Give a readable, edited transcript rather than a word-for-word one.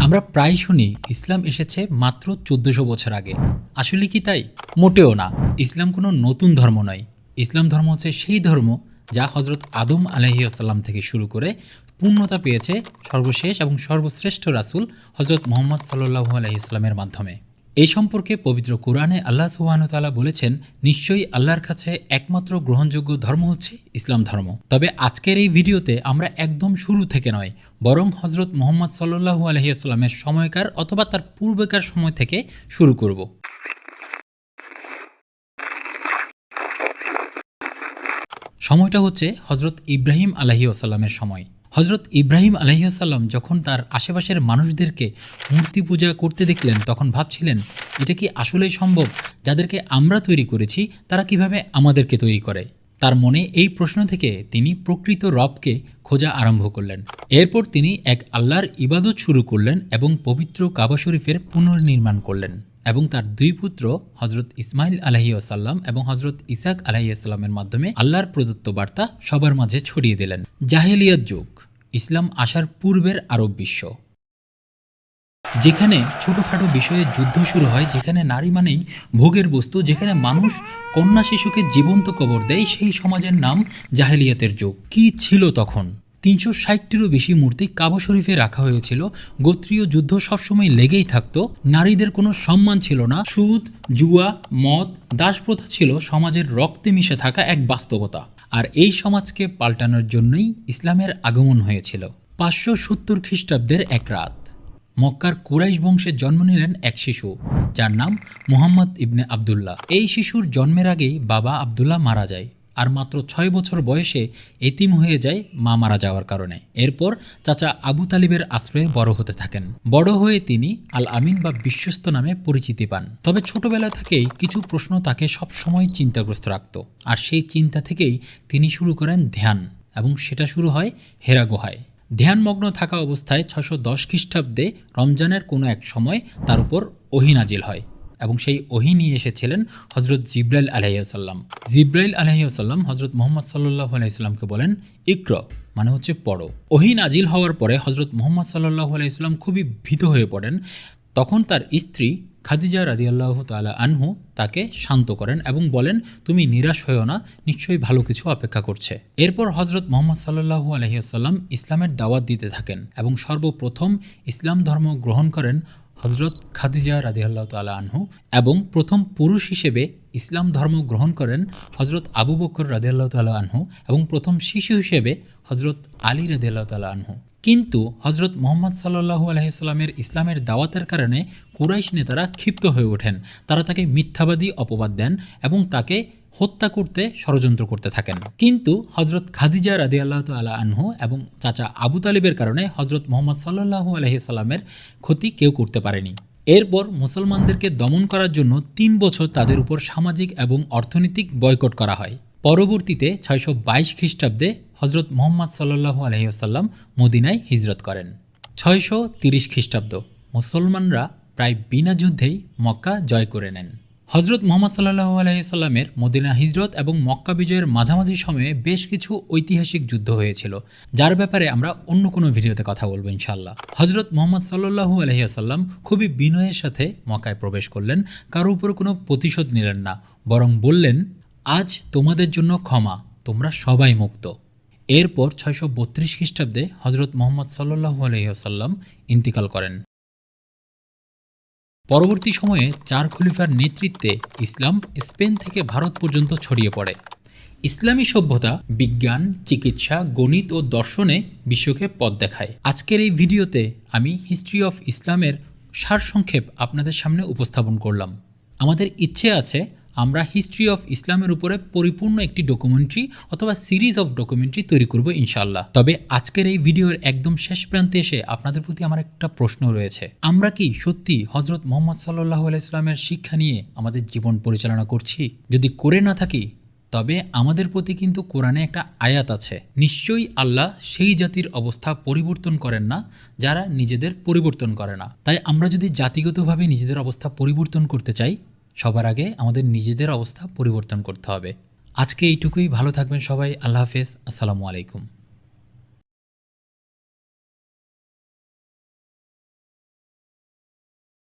আমরা প্রায় শুনি ইসলাম এসেছে মাত্র ১৪০০ বছর আগে। আসলে কি তাই? মোটেও না। ইসলাম কোনো নতুন ধর্ম নয়। ইসলাম ধর্ম হচ্ছে সেই ধর্ম যা হজরত আদম আলাইহিসসালাম থেকে শুরু করে পূর্ণতা পেয়েছে সর্বশেষ এবং সর্বশ্রেষ্ঠ রাসূল হজরত মুহাম্মদ সাল্লাল্লাহু আলাইহি ওয়াসাল্লামের মাধ্যমে। এই সম্পর্কে পবিত্র কোরআনে আল্লাহ সুবহানাহু ওয়া তাআলা বলেছেন, নিশ্চয়ই আল্লাহর কাছে একমাত্র গ্রহণযোগ্য ধর্ম হচ্ছে ইসলাম ধর্ম। তবে আজকের এই ভিডিওতে আমরা একদম শুরু থেকে নয়, বরং হজরত মুহাম্মদ সাল্লাল্লাহু আলাইহি ওয়াসাল্লামের সময়কার অথবা তার পূর্বেকার সময় থেকে শুরু করব। সময়টা হচ্ছে হজরত ইব্রাহিম আলাইহিসসালামের সময়। হজরত ইব্রাহিম আলাইহিসসালাম যখন তার আশেপাশের মানুষদেরকে মূর্তি পূজা করতে দেখলেন, তখন ভাবছিলেন, এটা কি আসলেই সম্ভব? যাদেরকে আমরা তৈরি করেছি তারা কিভাবে আমাদেরকে তৈরি করে? তার মনে এই প্রশ্ন থেকে তিনি প্রকৃত রবকে খোঁজা আরম্ভ করলেন। এরপর তিনি এক আল্লাহর ইবাদত শুরু করলেন এবং পবিত্র কাবা শরীফের পুনর্নির্মাণ করলেন এবং তার দুই পুত্র হজরত ইসমাইল আলাইহিসসালাম এবং হজরত ইসাক আলাইহিসসালামের মাধ্যমে আল্লাহর প্রদত্ত বার্তা সবার মাঝে ছড়িয়ে দিলেন। জাহেলিয়াত যুগ, ইসলাম আসার পূর্বের আরব বিশ্ব, যেখানে ছোটোখাটো বিষয়ে যুদ্ধ শুরু হয়, যেখানে নারী মানেই ভোগের বস্তু, যেখানে মানুষ কন্যা শিশুকে জীবন্ত কবর দেয়, সেই সমাজের নাম জাহেলিয়াতের যুগ। কি ছিল তখন? ৩৬০টিরও বেশি মূর্তি কাবা শরীফে রাখা হয়েছিল। গোত্রীয় যুদ্ধ সবসময় লেগেই থাকতো। নারীদের কোনো সম্মান ছিল না। সুদ, জুয়া, মদ, দাসপ্রথা ছিল সমাজের রক্তে মিশে থাকা এক বাস্তবতা। আর এই সমাজকে পাল্টানোর জন্যই ইসলামের আগমন হয়েছিল। ৫৭০ খ্রিস্টাব্দের এক রাত মক্কার কুরাইশ বংশে জন্ম নিলেন এক শিশু, যার নাম মুহাম্মদ ইবনে আবদুল্লাহ। এই শিশুর জন্মের আগেই বাবা আবদুল্লাহ মারা যায়, আর মাত্র ৬ বছর বয়সে এতিম হয়ে যায় মা মারা যাওয়ার কারণে। এরপর চাচা আবু তালিবের আশ্রয়ে বড় হতে থাকেন। বড় হয়ে তিনি আল আমিন বা বিশ্বস্ত নামে পরিচিতি পান। তবে ছোটবেলা থেকেই কিছু প্রশ্ন তাকে সবসময় চিন্তাগ্রস্ত রাখত, আর সেই চিন্তা থেকেই তিনি শুরু করেন ধ্যান, এবং সেটা শুরু হয় হেরা গুহায়। ধ্যানমগ্ন থাকা অবস্থায় ৬১০ খ্রিস্টাব্দে রমজানের কোনো এক সময় তার উপর ওহী নাজিল হয়, এবং সেই ওহী নিয়ে এসেছিলেন হজরত জিব্রাইল আলাইহিসসালাম। জিব্রাইল আলাইহিসসালাম হজরত মুহাম্মদ সাল্লাল্লাহু আলাইহি ওয়াসাল্লামকে বলেন, ইকর, মানে হচ্ছে পড়ো। ওহী নাজিল হওয়ার পরে হজরত মুহাম্মদ সাল্লাল্লাহু আলাইহি ওয়াসাল্লাম খুবই ভীত হয়ে পড়েন। তখন তার স্ত্রী খাদিজা রাদিয়াল্লাহু তাআলা আনহু তাকে শান্ত করেন এবং বলেন, তুমি নিরাশ হয়েও না, নিশ্চয়ই ভালো কিছু অপেক্ষা করছে। এরপর হজরত মুহাম্মদ সাল্লাল্লাহু আলাইহি ওয়াসাল্লাম ইসলামের দাওয়াত দিতে থাকেন এবং সর্বপ্রথম ইসলাম ধর্ম গ্রহণ করেন হজরত খাদিজা রাদিয়াল্লাহু তাআলা আনহু, এবং প্রথম পুরুষ হিসেবে ইসলাম ধর্ম গ্রহণ করেন হজরত আবু বকর রাদিয়াল্লাহু তাআলা আনহু, এবং প্রথম শিশু হিসেবে হজরত আলী রাদিয়াল্লাহু তাআলা আনহু। কিন্তু হজরত মুহাম্মদ সাল্লাল্লাহু আলাইহি ওয়াসাল্লামের ইসলামের দাওয়াতের কারণে কুরাইশ নেতারা ক্ষিপ্ত হয়ে ওঠেন। তারা তাকে মিথ্যাবাদী অপবাদ দেন এবং তাকে হত্যা করতে ষড়যন্ত্র করতে থাকেন। কিন্তু হজরত খাদিজা রাদিয়াল্লাহু তাআলা আনহু এবং চাচা আবু তালিবের কারণে হজরত মুহাম্মদ সাল্লাল্লাহু আলাইহি ওয়াসাল্লামের ক্ষতি কেউ করতে পারেনি। এরপর মুসলমানদেরকে দমন করার জন্য ৩ বছর তাদের উপর সামাজিক এবং অর্থনৈতিক বয়কট করা হয়। পরবর্তীতে ৬২২ খ্রিস্টাব্দে হজরত মুহাম্মদ সাল্লাল্লাহু আলাইহি ওয়াসাল্লাম মদিনায় হিজরত করেন। ৬৩০ খ্রিস্টাব্দ মুসলমানরা প্রায় বিনা যুদ্ধেই মক্কা জয় করে নেন। হজরত মুহাম্মদ সাল্লাল্লাহু আলাইহি ওয়াসাল্লামের মদিনা হিজরত এবং মক্কা বিজয়ের মাঝামাঝি সময়ে বেশ কিছু ঐতিহাসিক যুদ্ধ হয়েছিল, যার ব্যাপারে আমরা অন্য কোনো ভিডিওতে কথা বলবো ইনশাআল্লাহ। হজরত মুহাম্মদ সাল্লাল্লাহু আলাইহি ওয়াসাল্লাম খুবই বিনয়ের সাথে মক্কায় প্রবেশ করলেন। কারো উপর কোনো প্রতিশোধ নিলেন না, বরং বললেন, আজ তোমাদের জন্য ক্ষমা, তোমরা সবাই মুক্ত। এরপর ৬৩২ খ্রিস্টাব্দে হজরত মুহাম্মদ সাল্লাল্লাহু আলাইহি ওয়াসাল্লাম ইন্তিকাল করেন। পরবর্তী সময়ে ৪ খলিফার নেতৃত্বে ইসলাম স্পেন থেকে ভারত পর্যন্ত ছড়িয়ে পড়ে। ইসলামী সভ্যতা বিজ্ঞান, চিকিৎসা, গণিত ও দর্শনে বিশ্বকে পথ দেখায়। আজকের এই ভিডিওতে আমি হিস্ট্রি অফ ইসলামের সারসংক্ষেপ আপনাদের সামনে উপস্থাপন করলাম। আমাদের ইচ্ছে আছে আমরা হিস্ট্রি অফ ইসলামের উপরে পরিপূর্ণ একটি ডকুমেন্টারি অথবা সিরিজ অফ ডকুমেন্টারি তৈরি করব ইনশাআল্লাহ। তবে আজকের এই ভিডিওর একদম শেষ প্রান্তে এসে আপনাদের প্রতি আমার একটা প্রশ্ন রয়েছে, আমরা কি সত্যি হজরত মুহাম্মদ সাল্লাল্লাহু আলাইহি ওয়াসাল্লামের শিক্ষা নিয়ে আমাদের জীবন পরিচালনা করছি? যদি করে না থাকি, তবে আমাদের প্রতি কিন্তু কোরআনে একটা আয়াত আছে, নিশ্চয়ই আল্লাহ সেই জাতির অবস্থা পরিবর্তন করেন না যারা নিজেদের পরিবর্তন করে না। তাই আমরা যদি জাতিগতভাবে নিজেদের অবস্থা পরিবর্তন করতে চাই, সবার আগে আমাদের নিজেদের অবস্থা পরিবর্তন করতে হবে। আজকে এইটুকুই। ভালো থাকবেন সবাই। আল্লাহ হাফেজ। আসসালামু আলাইকুম।